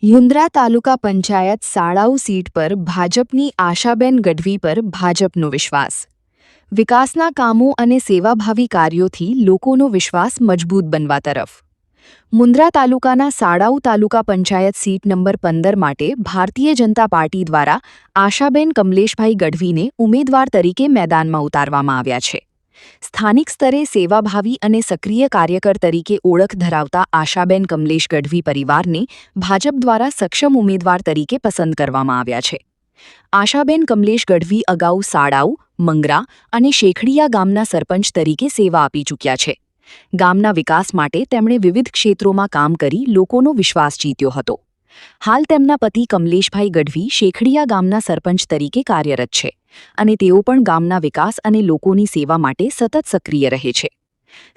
મુન્દ્રા તાલુકા panchayat સાળાઉ seat પર ભાજપની આશાબેન ગઢવી પર ભાજપનો વિશ્વાસ. વિકાસના કામો અને સેવાભાવી કાર્યોથી લોકોનો વિશ્વાસ મજબૂત બનવા તરફ. મુન્દ્રા તાલુકાના સાળાઉ તાલુકા પંચાયત સીટ નંબર 15 માટે ભારતીય જનતા પાર્ટી દ્વારા આશાબેન કમલેશભાઈ ગઢવીને ઉમેદવાર તરીકે મેદાનમાં ઉતારવામાં આવ્યા છે. સ્થાનિક સ્તરે સેવાભાવી અને સક્રિય કાર્યકર તરીકે ઓળખ ધરાવતા આશાબેન કમલેશ ગઢવી પરિવારને ભાજપ દ્વારા સક્ષમ ઉમેદવાર તરીકે પસંદ કરવામાં આવ્યા છે. આશાબેન કમલેશ ગઢવી અગાઉ સાળાઉ, મંગરા અને શેખડિયા ગામના સરપંચ તરીકે સેવા આપી ચૂક્યા છે. ગામના વિકાસ માટે તેમણે વિવિધ ક્ષેત્રોમાં કામ કરી લોકોનો વિશ્વાસ જીત્યો હતો. હાલ તેમના પતિ કમલેશભાઈ ગઢવી શેખડિયા ગામના સરપંચ તરીકે કાર્યરત છે અને તેઓ પણ ગામના વિકાસ અને લોકોની સેવા માટે સતત સક્રિય રહે છે.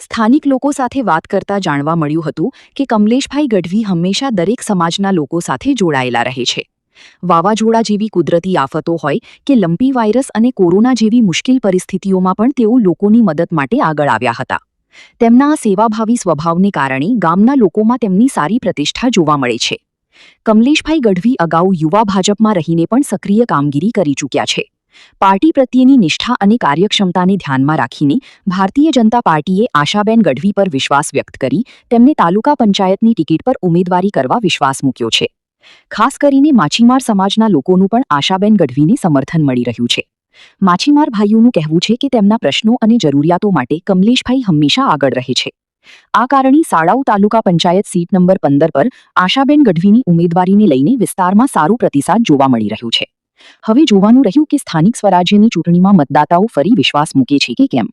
સ્થાનિક લોકો સાથે વાત કરતા જાણવા મળ્યું હતું કે કમલેશભાઈ ગઢવી હંમેશા દરેક સમાજના લોકો સાથે જોડાયેલા રહે છે. વાવાઝોડા જેવી કુદરતી આફતો હોય કે લંપી વાયરસ અને કોરોના જેવી મુશ્કેલ પરિસ્થિતિઓમાં પણ તેઓ લોકોની મદદ માટે આગળ આવ્યા હતા. તેમના આ સેવાભાવી સ્વભાવને કારણે ગામના લોકોમાં તેમની સારી પ્રતિષ્ઠા જોવા મળે છે. કમલેશભાઈ ગઢવી અગાઉ યુવા ભાજપમાં રહીને પણ સક્રિય કામગીરી કરી ચૂક્યા છે. પાર્ટી પ્રત્યેની નિષ્ઠા અને કાર્યક્ષમતાને ધ્યાનમાં રાખીને ભારતીય જનતા પાર્ટીએ આશાબેન ગઢવી પર વિશ્વાસ વ્યક્ત કરી તેમને તાલુકા પંચાયતની ટિકિટ પર ઉમેદવારી કરવા વિશ્વાસ મૂક્યો છે. ખાસ કરીને માછીમાર સમાજના લોકોનું પણ આશાબેન ગઢવીને સમર્થન મળી રહ્યું છે. માછીમાર ભાઈઓનું કહેવું છે કે તેમના પ્રશ્નો અને જરૂરિયાતો માટે કમલેશભાઈ હંમેશા આગળ રહે છે. આ કારણે સાળાઉ તાલુકા પંચાયત સીટ નંબર 15 પર આશાબેન ગઢવીની ઉમેદવારીને લઈને વિસ્તારમાં સારો પ્રતિસાદ જોવા મળી રહ્યો છે. હવે જોવાનું રહ્યું કે સ્થાનિક સ્વરાજ્યની ચૂંટણીમાં મતદાતાઓ ફરી વિશ્વાસ મૂકે છે કે કેમ.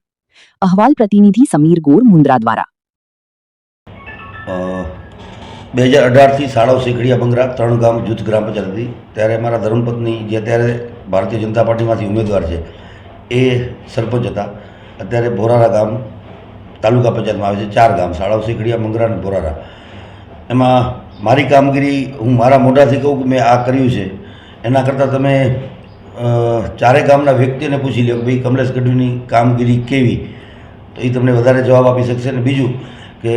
અહેવાલ પ્રતિનિધિ સમીર ગોર, મુન્દ્રા દ્વારા. 2018થી સાળાઉ, શેખડિયા, મંગરા 3 ગામ જૂથ ગ્રામ પંચાયત હતી. ત્યારે મારા ધર્મપત્ની જે અત્યારે ભારતીય જનતા પાર્ટીમાંથી ઉમેદવાર છે એ સરપંચ હતા. અત્યારે બોરારા ગામ તાલુકા પંચાયતમાં આવે છે. 4 ગામ સાળાઉ, શેખડિયા, મંગરા અને બોરારા. એમાં મારી કામગીરી હું મારા મોઢાથી કહું કે મેં આ કર્યું છે એના કરતાં તમે 4 ગામના વ્યક્તિને પૂછી લો કે ભાઈ કમલેશ ગઢવીની કામગીરી કેવી, તો એ તમને વધારે જવાબ આપી શકશે. અને બીજું કે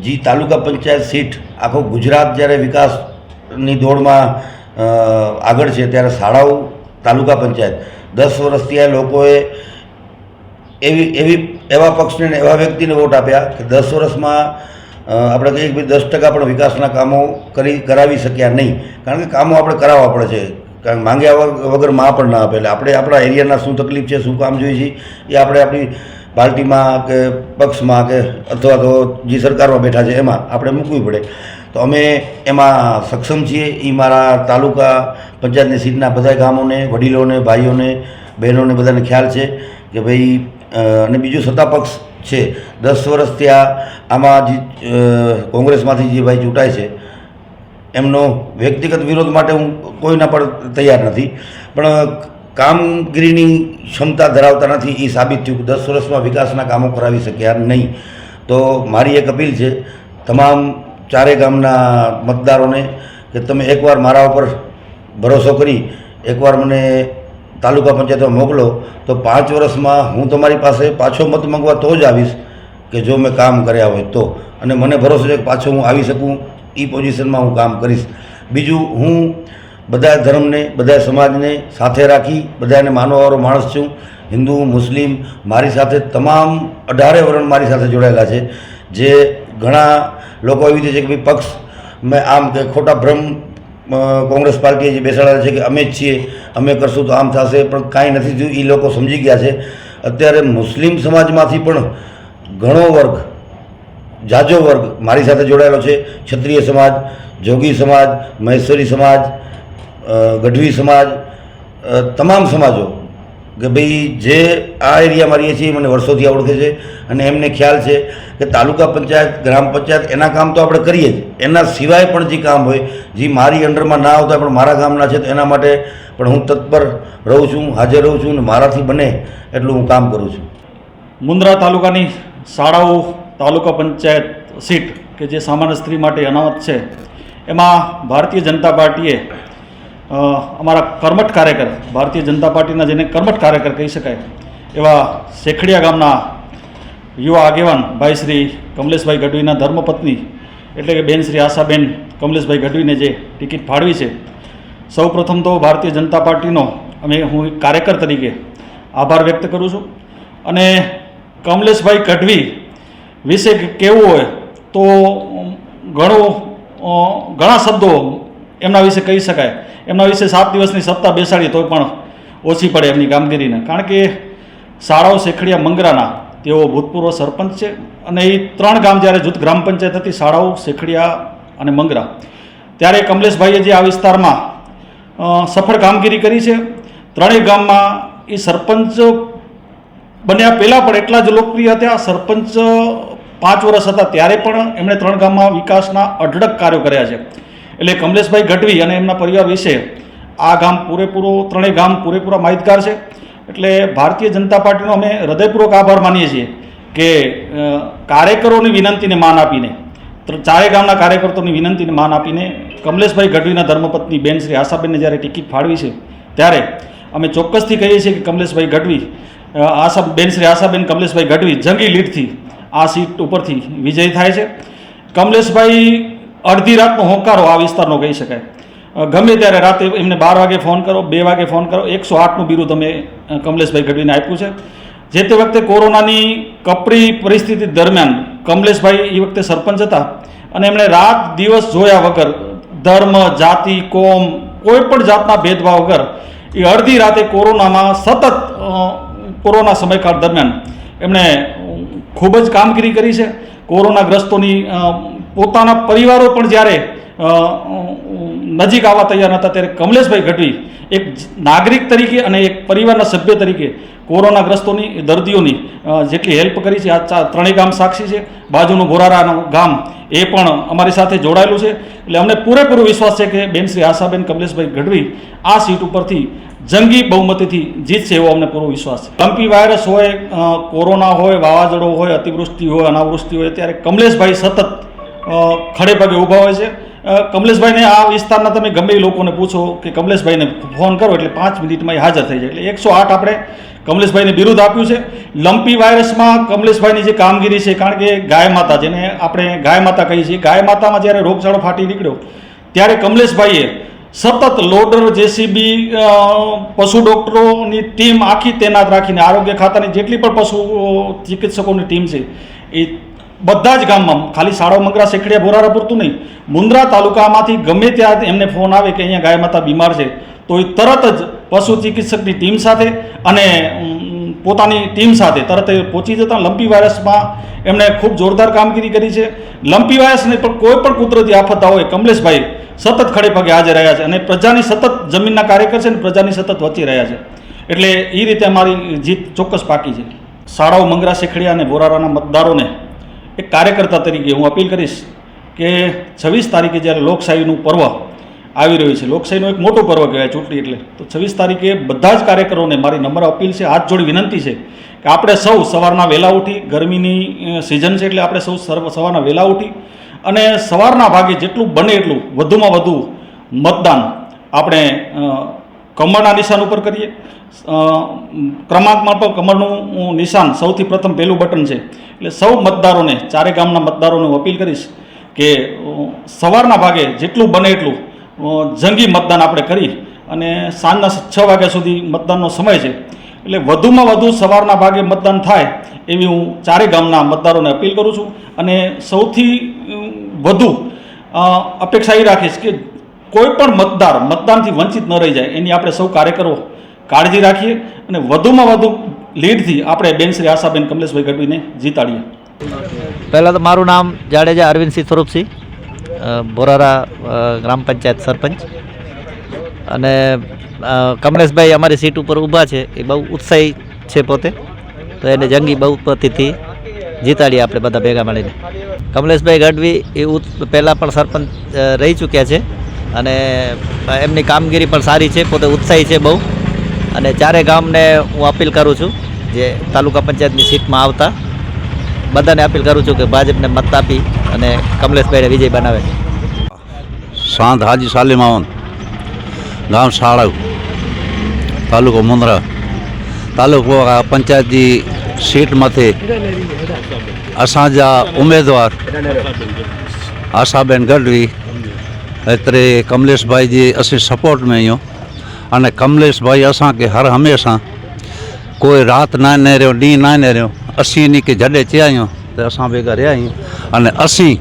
જે તાલુકા પંચાયત સીટ આખો ગુજરાત જ્યારે વિકાસની દોડમાં આગળ છે ત્યારે સાળાઉ તાલુકા પંચાયત 10 વર્ષથી આ લોકોએ એવા પક્ષને એવા વ્યક્તિને વોટ આપ્યા કે 10 વર્ષમાં આપણે કહીએ કે 10% પણ વિકાસના કામો કરાવી શક્યા નહીં. કારણ કે કામો આપણે કરાવવા પડે છે, કારણ માંગ્યા વગર માં પણ ના આપે. એટલે આપણે આપણા એરિયાના શું તકલીફ છે, શું કામ જોઈએ છે એ આપણે આપણી પાર્ટીમાં કે પક્ષમાં કે અથવા તો જે સરકારમાં બેઠા છે એમાં આપણે મૂકવી પડે. તો અમે એમાં સક્ષમ છીએ. એ મારા તાલુકા પંચાયતની સીટના બધા ગામોને, વડીલોને, ભાઈઓને, બહેનોને બધાને ખ્યાલ છે કે ભાઈ. અને બીજું સત્તા પક્ષ છે 10 વર્ષથી આમાં જે કોંગ્રેસમાંથી જે ભાઈ ચૂંટાય છે એમનો વ્યક્તિગત વિરોધ માટે હું કોઈના પણ તૈયાર નથી, પણ કામગીરીની ક્ષમતા ધરાવતા નથી એ સાબિત થયું. 10 વર્ષમાં વિકાસના કામો કરાવી શક્યા નહીં. તો મારી એક અપીલ છે તમામ 4 ગામના મતદારોને કે તમે એકવાર મારા ઉપર ભરોસો કરી એકવાર મને તાલુકા પંચાયતમાં મોકલો, તો 5 વર્ષમાં હું તમારી પાસે પાછો મત માંગવા તો જ આવીશ કે જો મેં કામ કર્યા હોય તો. અને મને ભરોસો છે કે પાછો હું આવી શકું એ પોઝિશનમાં હું કામ કરીશ. બીજું, હું બધા ધર્મને, બધા સમાજને સાથે રાખી બધાને માનવાવાળો માણસ છું. હિન્દુ, મુસ્લિમ મારી સાથે તમામ 18 વર્ણ મારી સાથે જોડાયેલા છે. જે ઘણા લોકો એવી રીતે છે કે ભાઈ પક્ષ મેં આમ કે ખોટા ભ્રમ કોંગ્રેસ પાર્ટીએ જે બેસાડેલા છે કે અમે જ છીએ, અમે કરશું તો આમ થશે, પણ કાંઈ નથી થયું. એ લોકો સમજી ગયા છે. અત્યારે મુસ્લિમ સમાજમાંથી પણ ઘણો વર્ગ, જાજો વર્ગ મારી સાથે જોડાયેલો છે. ક્ષત્રિય સમાજ, જોગી સમાજ, મહેશ્વરી સમાજ, ગઢવી સમાજ, તમામ સમાજો કે ભાઈ જે આ એરિયામાં રહીએ છીએ મને વર્ષોથી ઓળખે છે. અને એમને ખ્યાલ છે કે તાલુકા પંચાયત, ગ્રામ પંચાયત એના કામ તો આપણે કરીએ જ, એના સિવાય પણ જે કામ હોય જે મારી અંડરમાં ના આવતા પણ મારા ગામના છે તો એના માટે પણ હું તત્પર રહું છું, હાજર રહું છું અને મારાથી બને એટલું હું કામ કરું છું. મુન્દ્રા તાલુકાની સાળાઉ તાલુકા પંચાયત સીટ કે જે સામાન્ય સ્ત્રી માટે અનામત છે, એમાં ભારતીય જનતા પાર્ટીએ અમારા કર્મઠ કાર્યકર, ભારતીય જનતા પાર્ટીના જેને કર્મઠ કાર્યકર કહી શકાય એવા શેખડિયા ગામના યુવા આગેવાન ભાઈ શ્રી કમલેશભાઈ ગઢવીના ધર્મપત્ની એટલે કે બેન શ્રી આશાબેન કમલેશભાઈ ગઢવીને જે ટિકિટ ફાળવી છે, સૌ પ્રથમ તો ભારતીય જનતા પાર્ટીનો હું એક કાર્યકર તરીકે આભાર વ્યક્ત કરું છું. અને કમલેશભાઈ ગઢવી વિશે કહેવું હોય તો ઘણા શબ્દો એમના વિશે કહી શકાય. એમના વિશે 7 દિવસની સત્તા બેસાડી તોય પણ ઓછી પડે એમની કામગીરીને. કારણ કે શાળાઓ શેખડિયા મંગરાના તેઓ ભૂતપૂર્વ સરપંચ છે. અને એ 3 ગામ જ્યારે જૂથ ગ્રામ પંચાયત હતી, શાળાઓ શેખડિયા અને મંગરા, ત્યારે કમલેશભાઈએ જે આ વિસ્તારમાં સફળ કામગીરી કરી છે. 3 ગામમાં એ સરપંચ બન્યા પહેલાં પણ એટલા જ લોકપ્રિય હતા. સરપંચ 5 વર્ષ હતા ત્યારે પણ એમણે 3 ગામમાં વિકાસના અઢળક કાર્યો કર્યા છે. એટલે કમલેશભાઈ ગઢવી અને એમના પરિવાર વિશે આ ગામ ત્રણેય ગામ પૂરેપૂરા માહિતગાર છે. એટલે ભારતીય જનતા પાર્ટીનો અમે હૃદયપૂર્વક આભાર માનીએ છીએ કે કાર્યકરોની વિનંતીને માન આપીને, 4 ગામના કાર્યકર્તાઓની વિનંતીને માન આપીને કમલેશભાઈ ગઢવીના ધર્મપત્ની બેન શ્રી આશાબેનને જ્યારે ટિકિટ ફાળવી છે, ત્યારે અમે ચોક્કસથી કહીએ છીએ કે કમલેશભાઈ ગઢવી બેન શ્રી આશાબેન કમલેશભાઈ ગઢવી જંગી લીડથી આ સીટ ઉપરથી વિજય થાય છે. કમલેશભાઈ અડધી રાતનો હોંકારો આ વિસ્તારનો કહી શકાય. ગમે ત્યારે રાતે એમને 12 વાગે ફોન કરો, 2 વાગે ફોન કરો, 108નું બિરુદ અમે કમલેશભાઈ ગઢવીને આપ્યું છે. જે તે વખતે કોરોનાની કપરી પરિસ્થિતિ દરમિયાન કમલેશભાઈ એ વખતે સરપંચ હતા અને એમણે રાત દિવસ જોયા વગર, ધર્મ, જાતિ, કોમ, કોઈ પણ જાતના ભેદભાવ વગર એ અડધી રાતે કોરોનામાં સતત કોરોના સમયકાળ દરમિયાન એમણે ખૂબ જ કામગીરી કરી છે. કોરોનાગ્રસ્તોની પોતાના પરિવારો પણ જ્યારે નજીક આવવા તૈયાર નહોતા, ત્યારે કમલેશભાઈ ગઢવી એક નાગરિક તરીકે અને એક પરિવારના સભ્ય તરીકે કોરોનાગ્રસ્તોની, દર્દીઓની જેટલી હેલ્પ કરી છે, આ 3 ગામ સાક્ષી છે. બાજુનું બોરારાનું ગામ એ પણ અમારી સાથે જોડાયેલું છે. એટલે અમને પૂરેપૂરો વિશ્વાસ છે કે બેન શ્રી આશાબેન કમલેશભાઈ ગઢવી આ સીટ ઉપરથી જંગી બહુમતીથી જીતશે એવો અમને પૂરો વિશ્વાસ છે. લંપી વાયરસ હોય, કોરોના હોય, વાવાઝોડો હોય, અતિવૃષ્ટિ હોય, અનાવૃષ્ટિ હોય, ત્યારે કમલેશભાઈ સતત ખડે પગે ઊભા હોય છે. કમલેશભાઈને આ વિસ્તારના તમે ગમે એ લોકોને પૂછો કે કમલેશભાઈને ફોન કરો એટલે 5 મિનિટમાં હાજર થઈ જાય. એટલે 108 આપણે કમલેશભાઈને બિરુદ આપ્યું છે. લંપી વાયરસમાં કમલેશભાઈની જે કામગીરી છે, કારણ કે ગાય માતા, જેને આપણે ગાય માતા કહીએ છીએ, ગાય માતામાં જ્યારે રોગચાળો ફાટી નીકળ્યો ત્યારે કમલેશભાઈએ સતત લોડર, જેસીબી, પશુ ડૉક્ટરોની ટીમ આખી તૈનાત રાખીને, આરોગ્ય ખાતાની જેટલી પણ પશુ ચિકિત્સકોની ટીમ છે એ બધા જ ગામમાં, ખાલી શાળાઓ મંગરા શેખડિયા બોરારા પૂરતું નહીં, મુન્દ્રા તાલુકામાંથી ગમે ત્યાં એમને ફોન આવે કે અહીંયા ગાય માતા બીમાર છે તો એ તરત જ પશુ ચિકિત્સકની ટીમ સાથે અને પોતાની ટીમ સાથે તરત એ પહોંચી જતા. લંપી વાયરસમાં એમણે ખૂબ જોરદાર કામગીરી કરી છે. લંપી વાયરસને પણ કોઈ પણ કુદરતી આફત હોય, કમલેશભાઈ સતત ખડે પગે હાજર રહ્યા છે અને પ્રજાની સતત જમીનના કાર્યકર છે અને પ્રજાની સતત વચ્ચે રહ્યા છે. એટલે એ રીતે અમારી જીત ચોક્કસ પાકી છે. શાળાઓ મંગરા શેખડિયા અને બોરારાના મતદારોને એક કાર્યકર્તા તરીકે હું અપીલ કરીશ કે 26 તારીખે જ્યારે લોકશાહીનું પર્વ આવી રહ્યું છે, લોકશાહીનો એક મોટો પર્વ કહેવાય ચૂંટણી, એટલે તો 26 તારીખે બધા જ કાર્યકરોને મારી નમ્ર અપીલ છે, હાથ જોડી વિનંતી છે કે આપણે સૌ સવારના વહેલા ઉઠી, ગરમીની સિઝન છે એટલે આપણે સૌ સવારના વહેલા ઉઠી અને સવારના ભાગે જેટલું બને એટલું વધુમાં વધુ મતદાન આપણે કમળના નિશાન ઉપર કરીએ. ક્રમાંકમાં પણ કમળનું નિશાન સૌથી પ્રથમ પહેલું બટન છે. એટલે સૌ મતદારોને, 4 ગામના મતદારોને હું અપીલ કરીશ કે સવારના ભાગે જેટલું બને એટલું જંગી મતદાન આપણે કરી અને સાંજના 6 વાગ્યા સુધી મતદાનનો સમય છે, એટલે વધુમાં વધુ સવારના ભાગે મતદાન થાય એવી હું 4 ગામના મતદારોને અપીલ કરું છું. અને સૌથી વધુ અપેક્ષા એ રાખીશ કે કોઈ પણ મતદાર મતદાનથી વંચિત ન રહી જાય, એની આપણે સૌ કાર્યકરો કાળજી રાખીએ અને વધુમાં વધુ લીડથી આપણે બેન શ્રી આશાબેન કમલેશભાઈ ગઢવીને જીતાડીએ. પહેલાં તો મારું નામ જાડેજા અરવિંદસિંહ સ્વરૂપસિંહ, બોરારા ગ્રામ પંચાયત સરપંચ. અને કમલેશભાઈ અમારી સીટ ઉપર ઊભા છે, એ બહુ ઉત્સાહી છે પોતે, તો એને જંગી બહુમતીથી જીતાડીએ આપણે બધા ભેગા મળીને. કમલેશભાઈ ગઢવી એ પહેલાં પણ સરપંચ રહી ચૂક્યા છે અને એમની કામગીરી પણ સારી છે, પોતે ઉત્સાહી છે બહુ. અને 4 ગામને હું અપીલ કરું છું જે તાલુકા પંચાયતની સીટમાં આવતા બધાને અપીલ કરું છું કે ભાજપને મત આપી અને કમલેશભાઈને વિજય બનાવે. સાંત હાજી સાલીમાવન, ગામ શાળાવ, તાલુકો મુન્દ્રા, તાલુકો પંચાયતની સીટમાંથી અસાંજા ઉમેદવાર આશાબેન ગઢવી एतिरे कमलेश भाई जी असीं सपोर्ट में आहियूं अने कमलेश भाई असांखे हर हमेशह कोई राति न नेरियो ॾींहुं न नेरियो असीं इन खे जॾहिं चया आहियूं त असां भेगा रहिया आहियूं अने असीं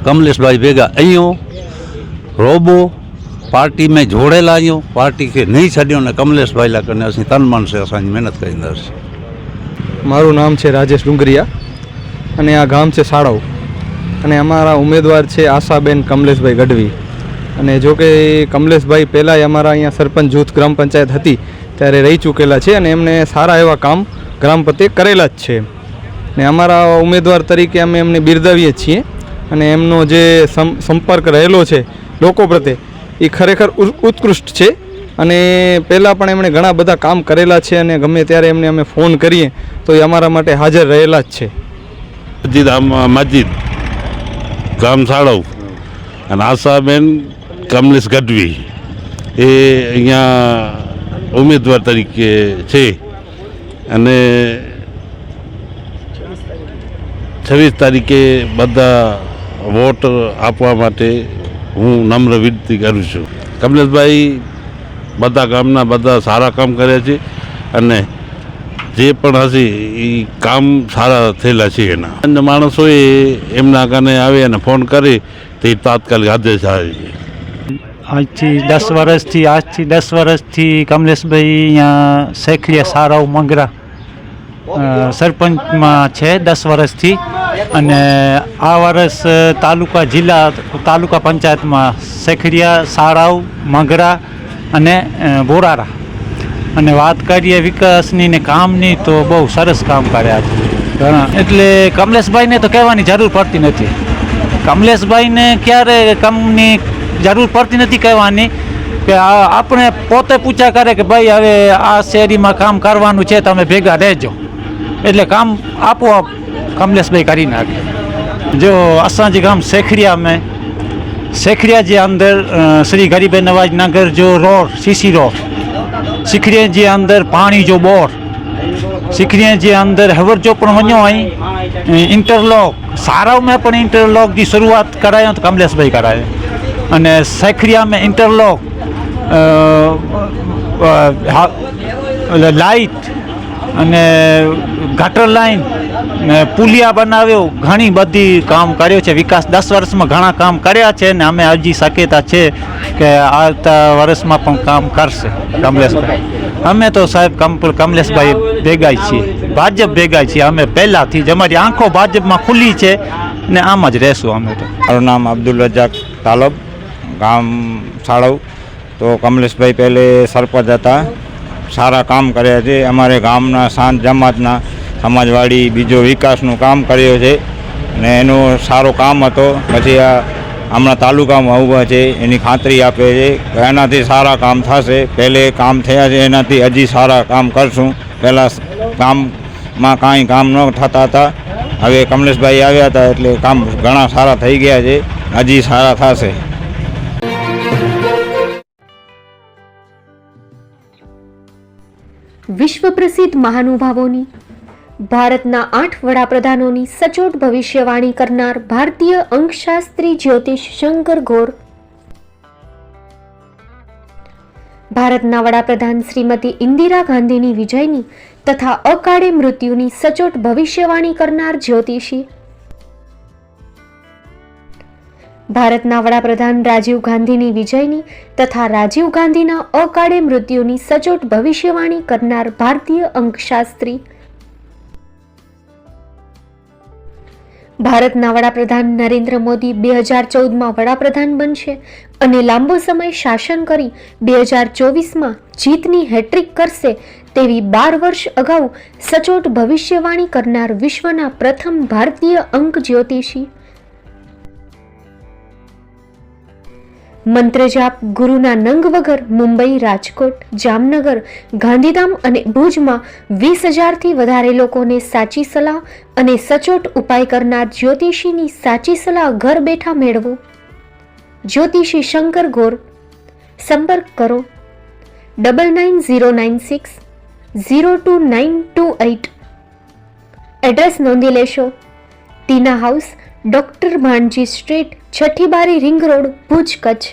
कमलेश भाई भेगा आहियूं रोबो पार्टी में जोड़ेल आहियूं पार्टी खे नहीं छॾियो ने कमलेश भाई लाइ कने असीं तन मन से असांजी महिनत करींदासीं। મારું નામ છે રાજેશ ડુંગરિયા અને આ ગામ છે સાળાવ અને અમારા ઉમેદવાર છે આશાબેન કમલેશભાઈ ગઢવી અને જો કે કમલેશભાઈ પહેલાંય અમારા અહીંયા સરપંચ જૂથ ગ્રામ પંચાયત હતી ત્યારે રહી ચૂકેલા છે અને એમને સારા એવા કામ ગ્રામ પ્રત્યે કરેલા જ છે ને અમારા ઉમેદવાર તરીકે અમે એમને બિરદાવીએ છીએ અને એમનો જે સંપર્ક રહેલો છે લોકો પ્રત્યે એ ખરેખર ઉત્કૃષ્ટ છે અને પહેલાં પણ એમણે ઘણા બધા કામ કરેલા છે અને ગમે ત્યારે એમને અમે ફોન કરીએ તો એ અમારા માટે હાજર રહેલા જ છે। મસ્જિદ ગામ સાળવ અને આશાબેન કમલેશ ગઢવી એ અહીંયા ઉમેદવાર તરીકે છે અને 26 તારીખે બધા વોટ આપવા માટે હું નમ્ર વિનંતી કરું છું। કમલેશભાઈ બધા ગામના બધા સારા કામ કર્યા છે અને જે પણ હશે એ કામ સારા થયેલા છે એના અન્ય માણસોએ એમના કને આવે અને ફોન કરે તે તાત્કાલિક હાજર થાય છે। આજથી 10 વર્ષથી કમલેશભાઈ અહીંયા શેખલિયા સારાવ મંગરા સરપંચમાં છે 10 વર્ષથી અને આ વર્ષ તાલુકા પંચાયતમાં શેખલિયા સારાવ મંગરા અને બોરારા અને વાત કરીએ વિકાસની ને કામની તો બહુ સરસ કામ કર્યા છે ઘણા એટલે કમલેશભાઈને તો કહેવાની જરૂર પડતી નથી। કમલેશભાઈને ક્યારે કામની જરૂર પડતી નથી કહેવાની કે આપણે પોતે પૂછા કરે કે ભાઈ હવે આ શેરીમાં કામ કરવાનું છે તમે ભેગા રહેજો એટલે કામ આપોઆપ कमलेशभाई करी नाखे। जो असांजे गांव सेखड़िया जे अंदर श्री गरीब नवाज नगर जो रोड सीसी रोड, सिखड़िया जे अंदर पानी जो बोर, सिखड़िया जे अंदर हवर जो पण वञो आई इंटरलॉक साराव में पण इंटरलॉक की शुरुआत करायो तो कमलेशभाई करायो अने सेखड़िया में इंटरलॉक लाइट अने गटर लाइन ने पुलिया बनाव्यो घणी बधी काम कर्यो छे। विकास 10 वर्ष में घणा काम कर्या छे ने अमे हजी शक्यता छे के आवता वर्ष में पण काम करशे कमलेशभाई। अमे तो साहेब कमलेशभाई भेगाई छीए, भाजप भेगाई छीए। अमे पहेलाथी ज अमारी आंखो भाजप में खुली छे ने आम ज रहेशुं। अमे तो मारुं नाम अब्दुल रजाक तालब, गाम साड़व। तो कमलेशभाई पहले सरपंच हता, सारा काम कर्या छे। अमारे गामना शांत जमातना समाजवाड़ी बीजो विकासनुं काम कर्यो छे ने एनो सारो काम हतो। पछी हमणां तालुकामां आव्या छे एनी खातरी आपे छे के एनाथी सारा काम थशे। पहले काम थया छे एनाथी हजी सारा काम करशुं। पहेला गाममां कांई काम न थता हता, हवे कमलेशभाई आव्या हता एटले काम घणा सारा थई गया छे, हजी सारा थशे। विश्व प्रसिद्ध महानुभावोनी भारतना 8 वडाप्रधानोनी सचोट भविष्यवाणी करनार भारतीय अंकशास्त्री ज्योतिष शंकर गौर, भारतना वडाप्रधान श्रीमती इंदिरा गांधीनी विजयनी तथा अकाळे मृत्युनी सचोट भविष्यवाणी करनार ज्योतिषी, भारतना वडाप्रधान राजीव गांधीनी विजयनी तथा राजीव गांधीना अकाळे मृत्युनी सचोट भविष्यवाणी करनार भारतीय अंकशास्त्री, भारतना वडाप्रधान नरेंद्र मोदी 2014 में वडाप्रधान बनशे अने लांबो समय शासन करी 2024 में जीतनी हेट्रिक करशे तेवी 12 वर्ष अगाऊ सचोट भविष्यवाणी करनार विश्वना प्रथम भारतीय अंक ज्योतिषी, मंत्रजाप गुरुना नंग वगर मुंबई, राजकोट, जामनगर, गांधीधाम अने भुज में 20,000 थी वधारे लोकोने साची सलाह अने सचोट उपाय करनार ज्योतिषीनी साची सलाह घर बैठा मेळवो। ज्योतिषी शंकर गौर। संपर्क करो 9909602928। एड्रेस नोंधी लेशो। Tina house, doctor Bhanji street, छठी बारी, ring road, Bhuj, Kutch.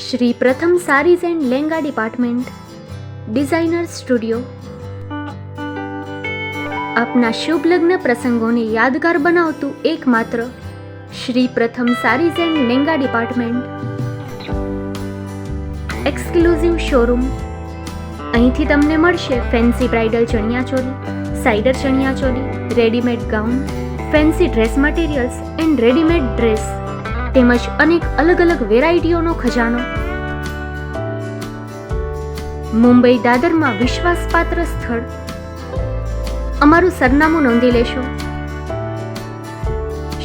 Shri Pratham Sarees and Lenga department, designer studio. આપના શુભ લગ્ન પ્રસંગોને યાદગાર બનાવતું એકમાત્ર Shri Pratham Sarees and Lenga department, exclusive showroom. અહીંથી તમને મળશે ફેન્સી બ્રાઇડલ ચણિયાચોલી, સાઇડર ચણિયાચોલી, readymade gown, fancy dress materials and readymade dress તેમજ અનેક અલગ અલગ વેરાયટીઓનો ખજાનો. મુંબઈ દાદરમાં વિશ્વાસપાત્ર સ્થળ. અમારું સરનામું નોંધી લેશો.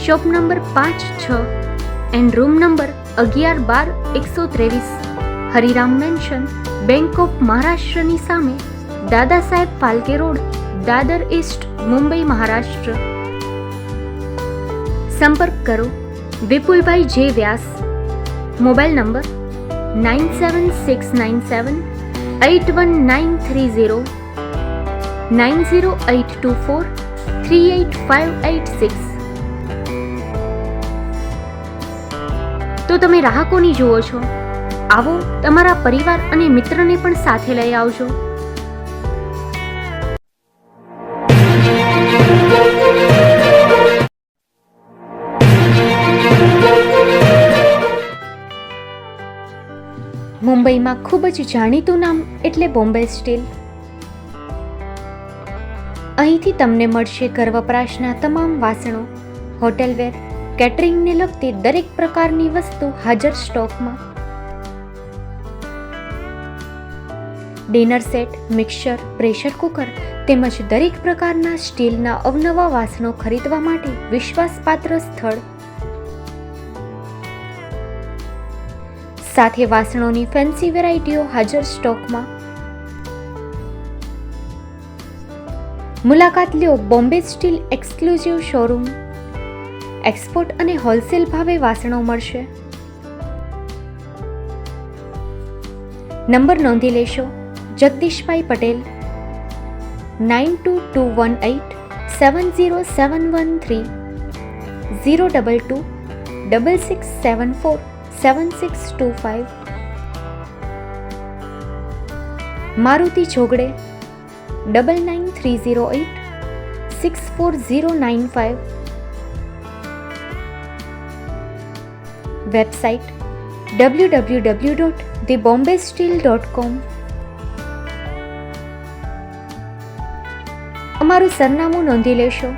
Shop number 5-6 and room number 11-12-123, Hariram mansion, bank of મહારાષ્ટ્રની સામે, દાદા સાહેબ ફાલ્કે રોડ, દાદર ઈસ્ટ, મુંબઈ, મહારાષ્ટ્ર. સંપર્ક કરો વિપુલભાઈ જે વ્યાસ. Mobile number 9769781930, 9082438586. તો તમે રાહ કોની જુઓ છો? આવો, તમારા પરિવાર અને મિત્રને પણ સાથે લઈ આવજો. મુંબઈમાં ખૂબ જ જાણીતું નામ એટલે બોમ્બે સ્ટીલ. અહીંથી તમને મળશે ઘર વપરાશના તમામ વાસણો, હોટેલવેર, કેટરિંગને લગતી દરેક પ્રકારની વસ્તુ હાજર સ્ટોકમાં. Dinner set, mixer, pressure cooker તેમજ દરેક પ્રકારના સ્ટીલના અવનવા વાસણો ખરીદવા માટે વિશ્વાસપાત્ર સ્થળ. સાથે વાસણોની ફેન્સી વેરાયટીઓ હાજર સ્ટોકમાં. મુલાકાત લ્યો Bombay steel exclusive showroom. Export અને હોલસેલ ભાવે વાસણો મળશે. નંબર નોંધી લેશો. જગદીશભાઈ પટેલ, 9221870713, 02266747625. મારુતિ જોગડે, 9930864095. Website www.thebombasteel.com. અમારું સરનામું નોંધી લેશો.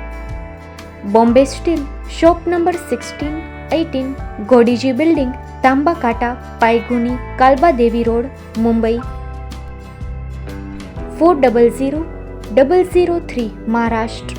Bombay steel, shop number 16-18, Godiji building, Tamba Kanta, Pydhonie, Kalbadevi road, Mumbai 400003, Maharashtra.